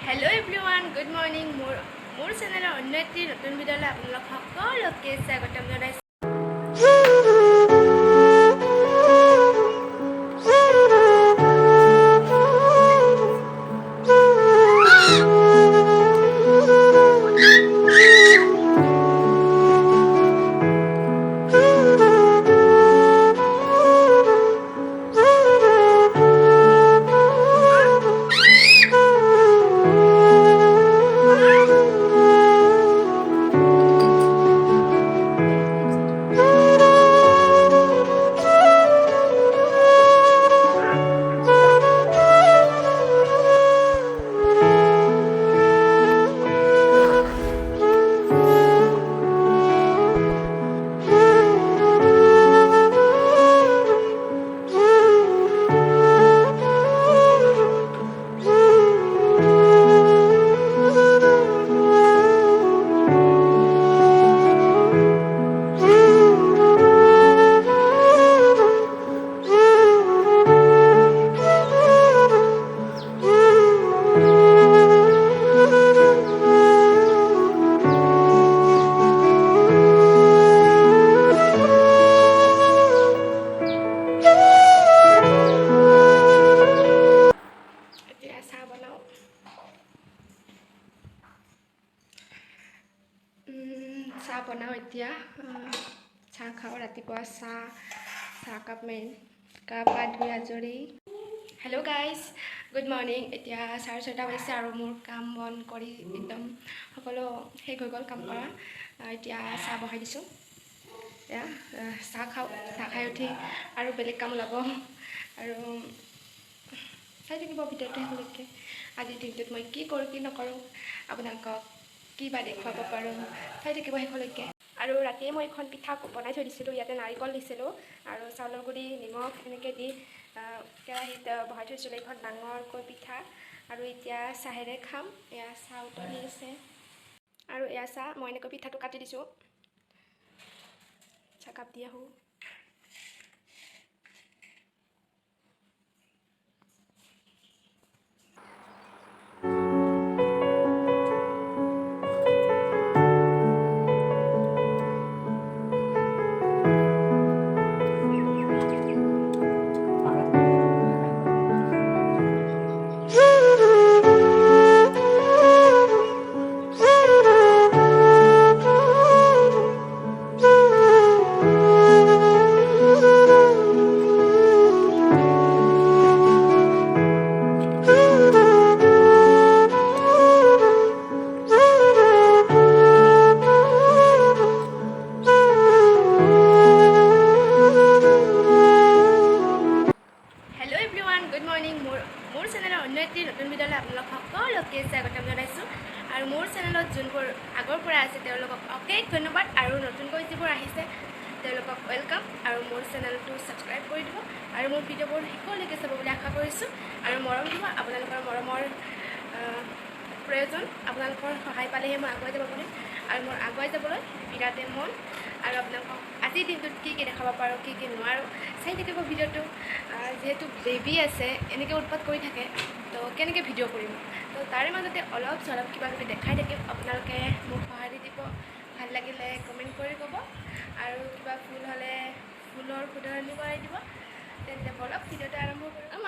Hello everyone, good morning. More channel অন্য একটি নতুন ভিডিওলৈ আপোনালোক সকলোকে স্বাগতম জনাইছো। এতিয়া চাহ বনাও। চাহ বনাও এতিয়া চাহ খাওঁ ৰাতিপুৱা চাহ কাপ মেইন গা পা ধুই আজৰি। Hello' guys, good morning. এতিয়া 6:30 বাজিছে আৰু মোৰ কাম বন কৰি একদম সকলো শেষ হৈ গ'ল কাম কৰা। এতিয়া চাহ বহাই দিছোঁ। এতিয়া চাহ খাওঁ, চাহ খাই উঠি আৰু বেলেগ কাম ওলাব আৰু চাই থাকিব ভিডিঅ'টো শেষলৈকে। আজিৰ দিনটোত মই কি কৰোঁ কি নকৰোঁ, আপোনালোকক কি বা দেখুৱাব পাৰোঁ, চাই থাকিব শেষলৈকে। আৰু ৰাতিয়ে মই এখন পিঠা বনাই থৈ দিছিলোঁ। ইয়াতে নাৰিকল দিছিলোঁ আৰু চাউলৰ গুড়ি নিমখ এনেকৈ দি কেৰাহীত বহাই থৈছিলোঁ এখন ডাঙৰকৈ পিঠা। আৰু এতিয়া চাহেৰে খাম। এয়া চাহ উতলি আছে আৰু এয়া চাহ মই এনেকৈ পিঠাটো কাটি দিছোঁ। চাহকাপ দি আহোঁ। Hello' everyone, good morning. মোৰ চেনেলৰ অন্য এটি নতুন ভিডিঅ'লৈ আপোনালোক সকলোকে স্বাগতম জনাইছোঁ। আৰু মোৰ চেনেলত যোনবোৰ আগৰ পৰা আছে তেওঁলোকক অশেষ ধন্যবাদ, আৰু নতুনকৈ যিবোৰ আহিছে তেওঁলোকক ৱেলকাম। আৰু মোৰ চেনেলটো ছাবস্ক্ৰাইব কৰি দিব আৰু মোৰ ভিডিঅ'বোৰ শেষলৈকে চাব বুলি আশা কৰিছোঁ। আৰু মৰম দিব, আপোনালোকৰ মৰমৰ প্ৰয়োজন। আপোনালোকৰ সহায় পালেহে মই আগুৱাই যাব পাৰিম, আৰু মোৰ আগুৱাই যাবলৈ বিৰাটে মন। আৰু আপোনালোকক আজিৰ দিনটোত কি কি দেখাব পাৰোঁ, কি কি নোৱাৰোঁ, চাই থাকিব ভিডিঅ'টো। যিহেতু বেবী আছে, এনেকৈ উৎপাত কৰি থাকে, তো কেনেকৈ ভিডিঅ' কৰিম, তো তাৰে মাজতে অলপ চলপ কিবা কিবি দেখাই থাকিম। আপোনালোকে মোক সঁহাৰি দিব, ভাল লাগিলে কমেণ্ট কৰি ক'ব, আৰু কিবা ভুল হ'লে ভুলৰ শুধৰণি কৰাই দিব। তেন্তে বলক ভিডিঅ'টো আৰম্ভ কৰোঁ।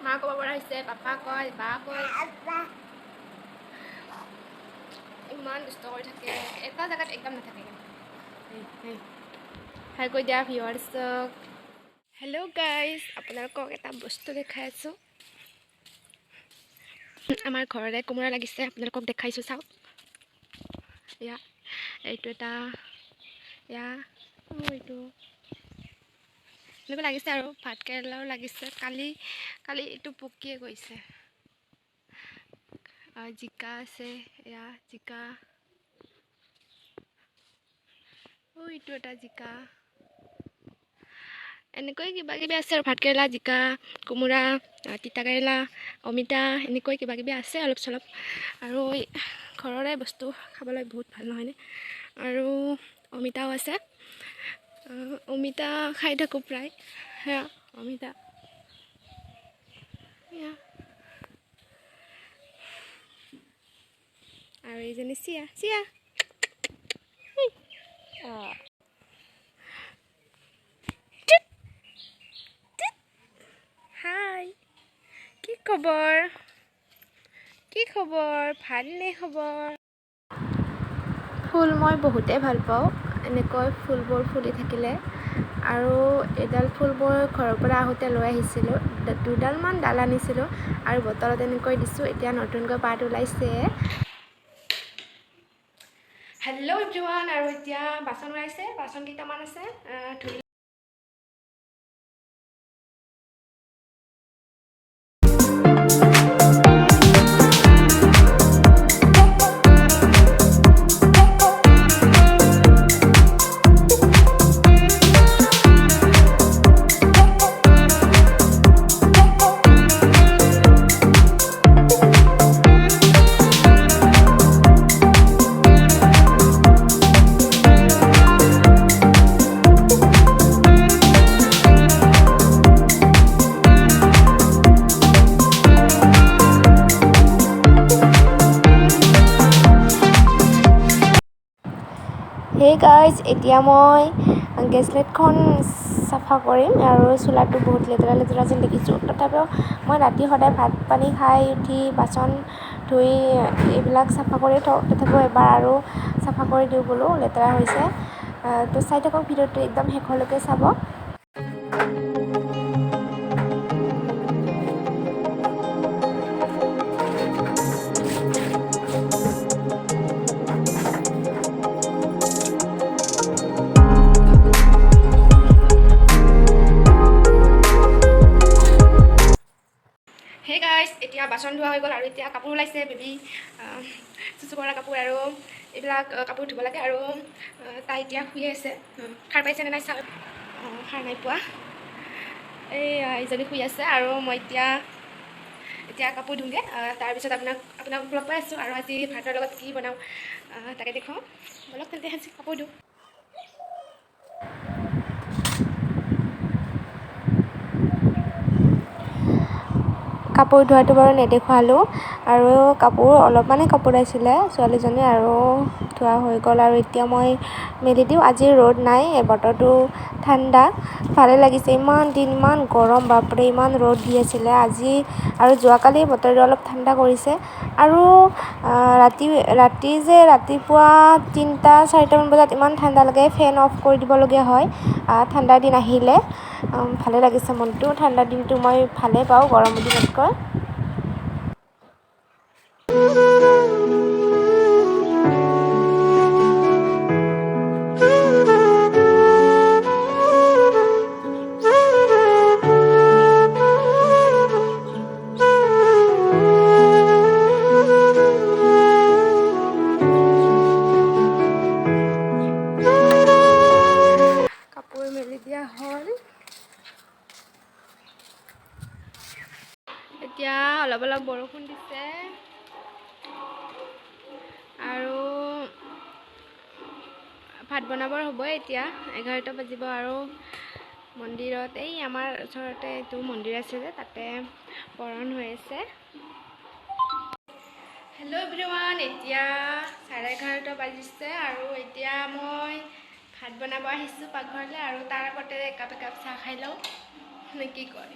মা ক'ব পৰা হৈছে, পাপা কয়, বা কয়, ইমান দুষ্ট কৰি থাকে, এটা জেগাত একদম নাথাকে। হাই কৈ দিয়া ভিউৱাৰ্ছক। হেল্ল' গাইজ, আপোনালোকক এটা বস্তু দেখাই আছোঁ। আমাৰ ঘৰৰে কোমোৰা লাগিছে, আপোনালোকক দেখাইছোঁ, চাওক। এয়া এইটো এটা, এয়া এইটো এনেকুৱা লাগিছে। আৰু ভাত কেৰেলাও লাগিছে। কালি এইটো পকিয়ে গৈছে। জিকা আছে, এয়া জিকা, এইটো এটা জিকা, এনেকৈ কিবা কিবি আছে। আৰু ভাতকেৰেলা, জিকা, কোমোৰা, তিতাকেৰেলা, অমিতা, এনেকৈ কিবা কিবি আছে অলপ চলপ। আৰু ঘৰৰে বস্তু খাবলৈ বহুত ভাল, নহয়নে? আৰু অমিতাও আছে। অমিতা খাই থাকোঁ প্ৰায়। সেয়া অমিতা, আৰু এইজনী চিয়া চিয়া হাই কি খবৰ ভালনে খবৰ ফুল মই বহুতেই ভাল পাওঁ এনেকৈ ফুলবোৰ ফুলি থাকিলে আৰু এডাল ফুল মই ঘৰৰ পৰা আহোঁতে লৈ আহিছিলোঁ দুডালমান ডাল আনিছিলোঁ আৰু বটলত এনেকৈ দিছোঁ এতিয়া নতুনকৈ পাত ওলাইছে হেল্ল' এভৰিৱান আৰু এতিয়া বাচন ওলাইছে বাচন কেইটামান আছে ধুই হেই গাইজ এতিয়া মই গেছ লাইটখন চাফা কৰিম আৰু চোলাটো বহুত লেতেৰা যেন দেখিছোঁ তথাপিও মই ৰাতি সদায় ভাত পানী খাই উঠি বাচন ধুই এইবিলাক চাফা কৰি থওঁ তথাপিও এবাৰ আৰু চাফা কৰি দিওঁ বোলো লেতেৰা হৈছে তো চাই থাকক ভিডিঅ'টো একদম শেষলৈকে চাব হে গাইজ এতিয়া বাচন ধোৱা হৈ গ'ল আৰু এতিয়া কাপোৰ ওলাইছে বেবী চুচু কৰা কাপোৰ আৰু এইবিলাক কাপোৰ ধুব লাগে আৰু তাই এতিয়া শুই আছে সাৰ পাইছেনে নাই চাওঁ সাৰ নাই পোৱা এইজনী শুই আছে আৰু মই এতিয়া কাপোৰ ধুওঁগৈ তাৰপিছত আপোনাক লগ পাই আছোঁ আৰু আজি ভাতৰ লগত কি বনাওঁ তাকে দেখুৱাওঁ বলক তেন্তে আজি কাপোৰ ধুওঁ কাপোৰ ধোৱাটো বাৰু নেদেখুৱালোঁ আৰু কাপোৰ অলপমানেই কাপোৰ আছিলে ছোৱালীজনী আৰু ধোৱা হৈ গ'ল আৰু এতিয়া মই মেলি দিওঁ আজি ৰ'দ নাই বতৰটো ঠাণ্ডা ভালে লাগিছে ইমান দিন ইমান গৰম বাপৰে ইমান ৰ'দ দি আছিলে আজি আৰু যোৱাকালি বতৰটো অলপ ঠাণ্ডা কৰিছে আৰু ৰাতিপুৱা 3-4টামান বজাত ইমান ঠাণ্ডা লাগে ফেন অফ কৰি দিবলগীয়া হয় ঠাণ্ডাৰ দিন আহিলে ভালে লাগিছে মনটো ঠাণ্ডাৰ দিনটো মই ভালেই পাওঁ গৰমৰ দিনতকৈ কাপোৰ মেলি দিয়া হ'ল এতিয়া অলপ বৰষুণ দিছে আৰু ভাত বনাবৰ হ'বই এতিয়া 11টা বাজিব আৰু মন্দিৰত এই আমাৰ ওচৰতে এইটো মন্দিৰ আছে যে তাতে পৰণ হৈ আছে হেল্ল' এভৰিৱান এতিয়া 11:30 বাজিছে আৰু এতিয়া মই ভাত বনাব আহিছোঁ পাকঘৰলৈ আৰু তাৰ আগতে একাপ চাহ খাই লওঁ নে কি কয়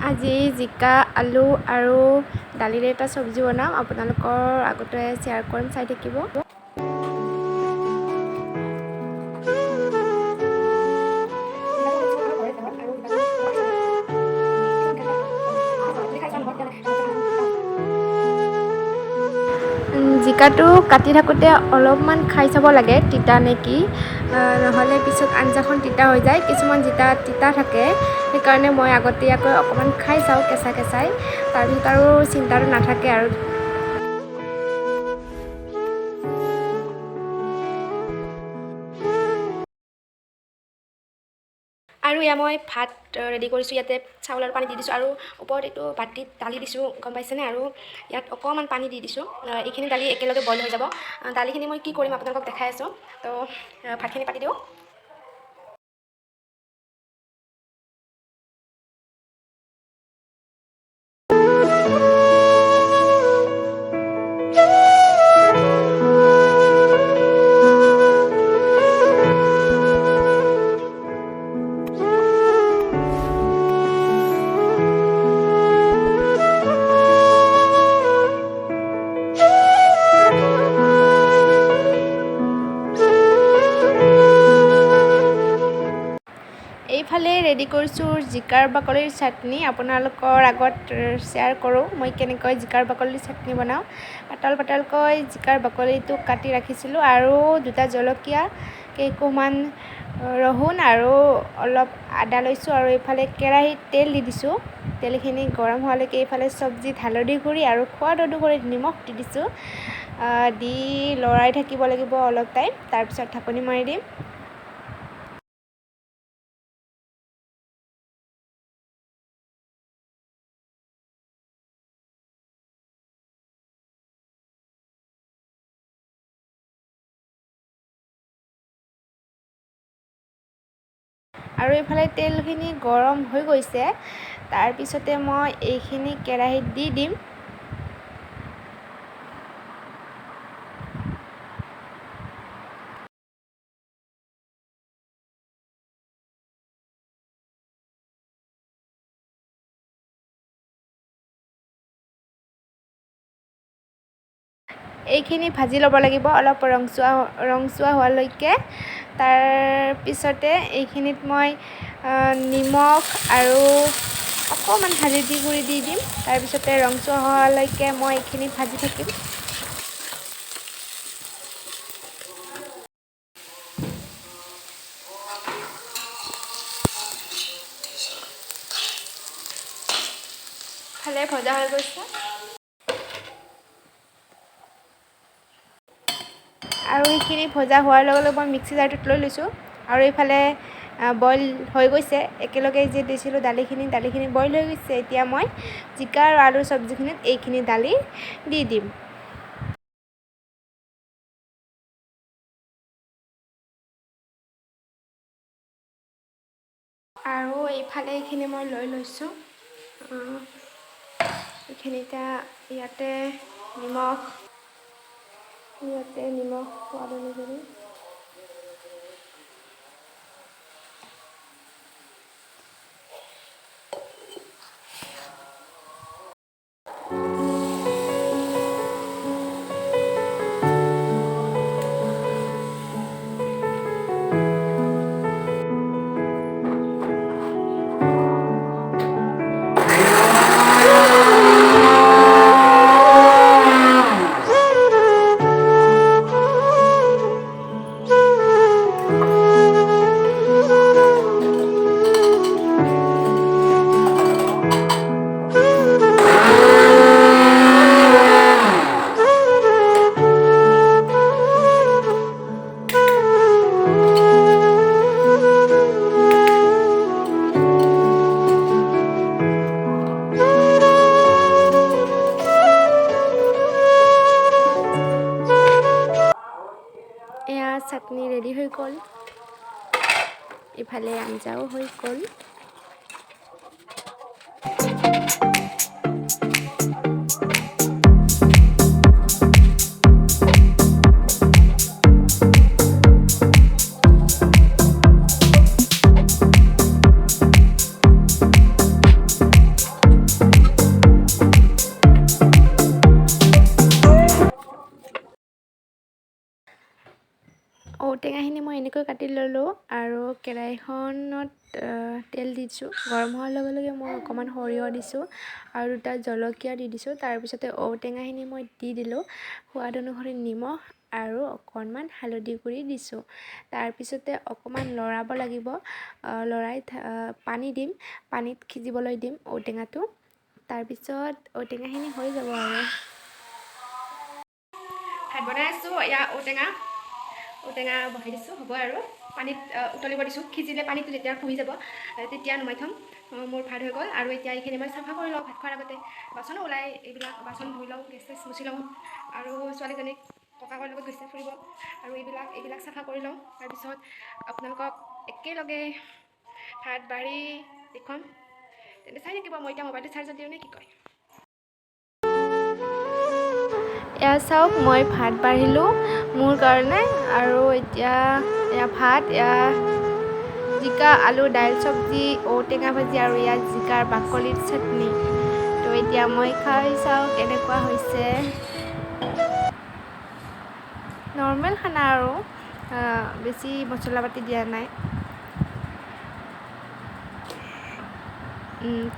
আজি জিকা আলু আৰু দালিৰে এটা চব্জি বনাম আপোনালোকৰ আগতে শ্বেয়াৰ কৰিম চাই থাকিব জিকাটো কাটি থাকোঁতে অলপমান খাই চাব লাগে তিতা নে কি নহ'লে পিছত আঞ্জাখন তিতা হৈ যায় কিছুমান তিতা থাকে সেইকাৰণে মই আগতীয়াকৈ অকণমান খাই চাওঁ কেঁচাই তাৰপিছত আৰু চিন্তাটো নাথাকে আৰু আৰু এয়া মই ভাত ৰেডি কৰিছোঁ। ইয়াতে চাউল আৰু পানী দি দিছোঁ আৰু ওপৰত এইটো বাতিত দালি দিছোঁ, গম পাইছেনে? আৰু ইয়াত অকণমান পানী দি দিছোঁ। এইখিনি দালি একেলগে বইল হৈ যাব। দালিখিনি মই কি কৰিম আপোনালোকক দেখাই আছোঁ। তো ভাতখিনি পাতি দিওঁ। এইফালে ৰেডি কৰিছোঁ জিকাৰ বাকলিৰ চাটনি। আপোনালোকৰ আগত শ্বেয়াৰ কৰোঁ মই কেনেকৈ জিকাৰ বাকলিৰ চাটনি বনাওঁ। পাতল পাতলকৈ জিকাৰ বাকলিটো কাটি ৰাখিছিলোঁ আৰু দুটা জলকীয়া, কেইকোমান ৰহুন আৰু অলপ আদা লৈছোঁ। আৰু এইফালে কেৰাহীত তেল দি দিছোঁ। তেলখিনি গৰম হোৱালৈকে এইফালে চব্জিত হালধি গুড়ি আৰু সোৱাদ অনুসৰি নিমখ দি দিছোঁ। দি লৰাই থাকিব লাগিব অলপ টাইম, তাৰপিছত ঢাকনি মাৰি দিম। আৰু এইফালে তেলখিনি গৰম হৈ গৈছে। তাৰপিছতে মই এইখিনি কেৰাহীত দি দিম। এইখিনি ভাজি ল'ব লাগিব অলপ ৰংচুৱা হোৱালৈকে। তাৰপিছতে এইখিনিত মই নিমখ আৰু অকণমান হালধি গুড়ি দি দিম। তাৰপিছতে ৰংচুৱা হোৱালৈকে মই এইখিনি ভাজি থাকিম। ভালে ভজা হৈ গৈছে। আৰু এইখিনি ভজা হোৱাৰ লগে লগে মই মিক্সি জাৰটোত লৈ লৈছোঁ। আৰু এইফালে বইল হৈ গৈছে। একেলগে যে দিছিলোঁ দালিখিনি বইল হৈ গৈছে। এতিয়া মই জিকা আৰু আলুৰ চব্জিখিনিত এইখিনি দালি দি দিম। আৰু এইফালে এইখিনি মই লৈ লৈছোঁ। এইখিনিতে ইয়াতে নিমখ সোৱাদ অনুসৰি। এয়া চাটনি ৰেডি হৈ গ'ল। ইফালে আঞ্জাও হৈ গ'ল। ঔটেঙাখিনি মই এনেকৈ কাটি ল'লোঁ আৰু কেৰাহীখনত তেল দিছোঁ। গৰম হোৱাৰ লগে লগে মই অকণমান সৰিয়হ দিছোঁ আৰু দুটা জলকীয়া দি দিছোঁ। তাৰপিছতে ঔটেঙাখিনি মই দি দিলোঁ। সোৱাদ অনুসৰি নিমখ আৰু অকণমান হালধি গুড়ি দিছোঁ। তাৰপিছতে অকণমান লৰাব লাগিব। লৰাই পানী দিম। পানীত সিজিবলৈ দিম ঔটেঙাটো। তাৰপিছত ঔটেঙাখিনি হৈ যাব আৰু। ভাত বনাই আছোঁ। এয়া ঔটেঙা ঔটেঙা বহাই দিছোঁ হ'ব আৰু পানীত উতলিব দিছোঁ সিজিলে পানীটো যেতিয়া শুহি যাব তেতিয়া নমাই থ'ম মোৰ ভাত হৈ গ'ল আৰু এতিয়া এইখিনি মই চাফা কৰি লওঁ ভাত খোৱাৰ আগতে বাচনো ওলাই এইবিলাক বাচন ধুই লওঁ গেছ চেছ মুচি লওঁ আৰু ছোৱালীজনীক ককাকৰ লগত গৈছে ফুৰিব আৰু এইবিলাক চাফা কৰি লওঁ তাৰপিছত আপোনালোকক একেলগে ভাত বাঢ়ি দেখুৱাম তেন্তে চাই থাকিব মই এতিয়া মোবাইলটো চাৰ্জত দিওঁ নে কি কয় এয়া চাওক মই ভাত বাঢ়িলোঁ মোৰ কাৰণে আৰু এতিয়া এয়া ভাত এয়া জিকা আলু দাইল চব্জি ঔটেঙা ভাজি আৰু ইয়াত জিকাৰ বাকলিৰ চাটনি তো এতিয়া মই খাই চাওঁ কেনেকুৱা হৈছে নৰ্মেল খানা আৰু বেছি মছলা পাতি দিয়া নাই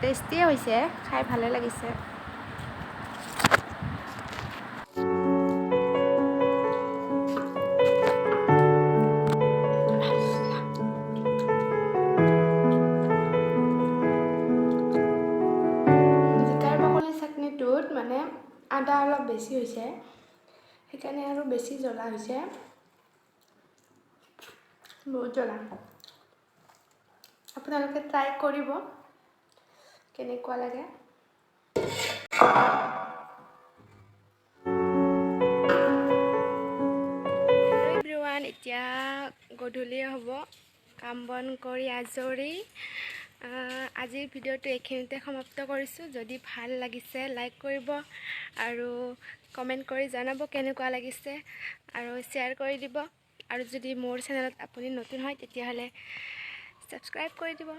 টেষ্টিয়ে হৈছে খাই ভালে লাগিছে জিকাৰ বাকলিৰ চাটনিটোত মানে আদা অলপ বেছি হৈছে সেইকাৰণে আৰু বেছি জ্বলা হৈছে বহুত জ্বলা আপোনালোকে ট্ৰাই কৰিব কেনেকুৱা লাগে এভৰিৱান এতিয়া গধূলি হ'ব কাম বন কৰি আজৰি আজিৰ ভিডিঅ'টো এইখিনিতে সমাপ্ত কৰিছোঁ যদি ভাল লাগিছে লাইক কৰিব আৰু কমেণ্ট কৰি জনাব কেনেকুৱা লাগিছে আৰু শ্বেয়াৰ কৰি দিব আৰু যদি মোৰ চেনেলত আপুনি নতুন হয় তেতিয়াহ'লে ছাবস্ক্ৰাইব কৰি দিব